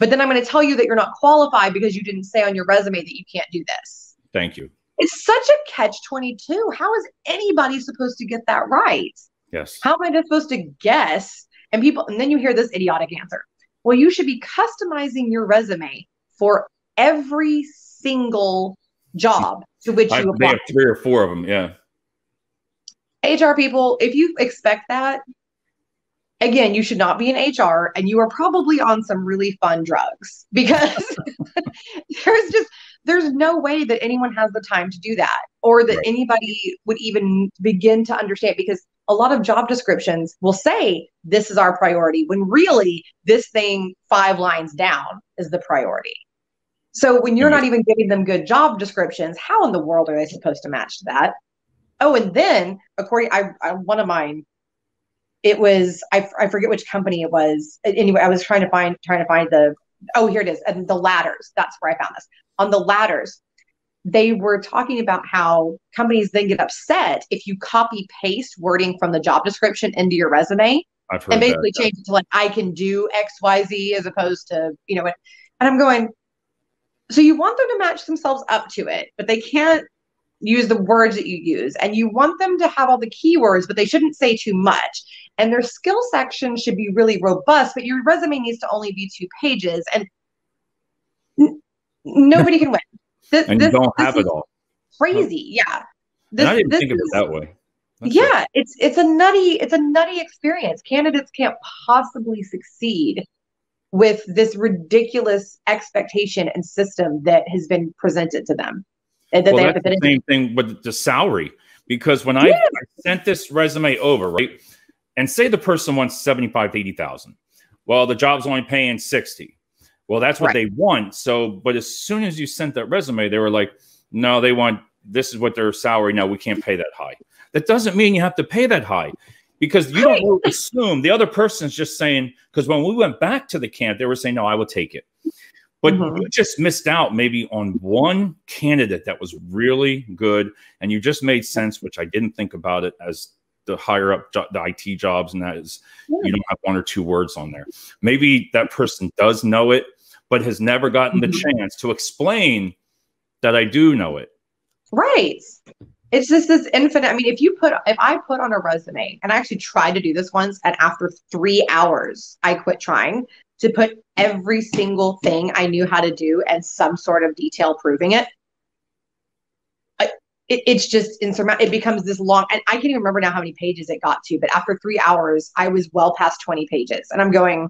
but then I'm going to tell you that you're not qualified because you didn't say on your resume that you can't do this. Thank you. It's such a catch-22. How is anybody supposed to get that right? Yes. How am I just supposed to guess? And then you hear this idiotic answer. Well, you should be customizing your resume for every single job to which you apply. They have 3 or 4 of them. Yeah. HR people, if you expect that, again, you should not be in HR, and you are probably on some really fun drugs, because there's no way that anyone has the time to do that, or that anybody would even begin to understand, because a lot of job descriptions will say this is our priority, when really this thing 5 lines down is the priority. So when you're not even giving them good job descriptions, how in the world are they supposed to match that? Oh, and then one of mine, it was, I forget which company it was. Anyway, I was trying to find here it is. And the ladders, that's where I found this. On the ladders, they were talking about how companies then get upset if you copy paste wording from the job description into your resume and basically change it to like, I can do X, Y, Z, as opposed to, and I'm going, so you want them to match themselves up to it, but they can't use the words that you use, and you want them to have all the keywords, but they shouldn't say too much. And their skill section should be really robust, but your resume needs to only be 2 pages, and nobody can win. And you don't have it all. Crazy, yeah. I didn't think of it that way. It's a nutty experience. Candidates can't possibly succeed with this ridiculous expectation and system that has been presented to them. That's the same thing with the salary, because when I sent this resume over, right, and say the person wants 75 to 80,000, well, the job's only paying 60. Well, that's what they want. So, but as soon as you sent that resume, they were like, no, this is what their salary. No, we can't pay that high. That doesn't mean you have to pay that high, because you don't assume the other person's just saying, because when we went back to the camp, they were saying, no, I will take it. But you just missed out maybe on one candidate that was really good, and you just made sense, which I didn't think about it as the higher up the IT jobs, and that is you don't have 1 or 2 words on there. Maybe that person does know it, but has never gotten the chance to explain that I do know it. Right. It's just this infinite. I mean, if I put on a resume, and I actually tried to do this once, and after 3 hours, I quit trying to put every single thing I knew how to do and some sort of detail proving it. It's just insurmountable. It becomes this long, and I can't even remember now how many pages it got to, but after 3 hours, I was well past 20 pages, and I'm going,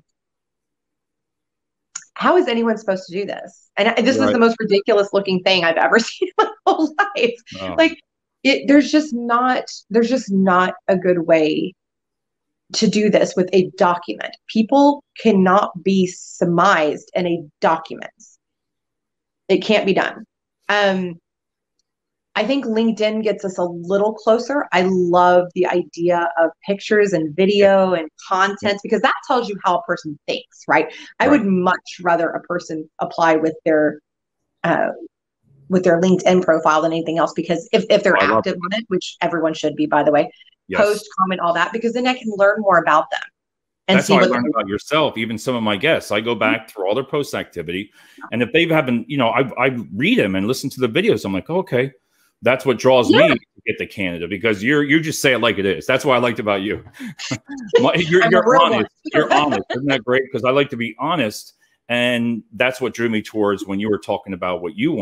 how is anyone supposed to do this? And this is the most ridiculous looking thing I've ever seen in my whole life. Oh. Like, there's just not a good way to do this with a document. People cannot be surmised in a document. It can't be done. I think LinkedIn gets us a little closer. I love the idea of pictures and video and content, because that tells you how a person thinks, right? I would much rather a person apply with their LinkedIn profile than anything else, because if they're active on it, which everyone should be, by the way, post, comment, all that, because then I can learn more about them. And that's how I learned about yourself. Even some of my guests, I go back through all their post activity, and if they haven't, I read them and listen to the videos. I'm like, oh, okay, that's what draws me to get the candidate, because you just say it like it is. That's what I liked about you. You're honest. You're honest. Isn't that great? Because I like to be honest, and that's what drew me towards when you were talking about what you want.